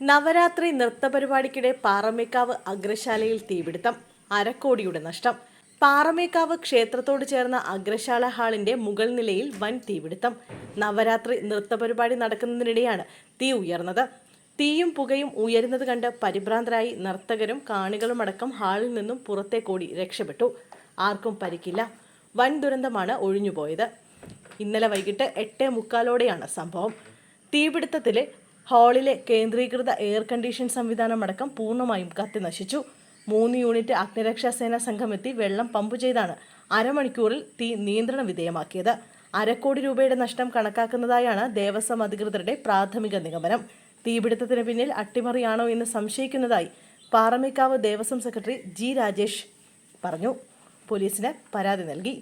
നവരാത്രി നൃത്തപരിപാടിക്കിടെ പാറമേക്കാവ് അഗ്രശാലയിൽ തീപിടുത്തം, അരക്കോടിയുടെ നഷ്ടം. പാറമേക്കാവ് ക്ഷേത്രത്തോട് ചേർന്ന അഗ്രശാല ഹാളിന്റെ മുകൾ നിലയിൽ വൻ തീപിടുത്തം. നവരാത്രി നൃത്തപരിപാടി നടക്കുന്നതിനിടെയാണ് തീ ഉയർന്നത്. തീയും പുകയും ഉയരുന്നത് കണ്ട് പരിഭ്രാന്തരായി നർത്തകരും കാണികളുമടക്കം ഹാളിൽ നിന്നും പുറത്തേക്കോടി രക്ഷപ്പെട്ടു. ആർക്കും പരിക്കില്ല. വൻ ദുരന്തമാണ് ഒഴിഞ്ഞുപോയത്. ഇന്നലെ വൈകിട്ട് 8:45 സംഭവം. തീപിടുത്തത്തിലെ ഹാളിലെ കേന്ദ്രീകൃത എയർ കണ്ടീഷൻ സംവിധാനമടക്കം പൂർണ്ണമായും കത്തിനശിച്ചു. 3 യൂണിറ്റ് അഗ്നിരക്ഷാസേന സംഘമെത്തി വെള്ളം പമ്പ് ചെയ്താണ് അരമണിക്കൂറിൽ തീ നിയന്ത്രണ വിധേയമാക്കിയത്. 1/2 കോടി രൂപയുടെ നഷ്ടം കണക്കാക്കുന്നതായാണ് ദേവസ്വം അധികൃതരുടെ പ്രാഥമിക നിഗമനം. തീപിടുത്തത്തിന് പിന്നിൽ അട്ടിമറിയാണോ എന്ന് സംശയിക്കുന്നതായി പാറമേക്കാവ് ദേവസ്വം സെക്രട്ടറി ജി രാജേഷ് പറഞ്ഞു. പോലീസിന് പരാതി നൽകി.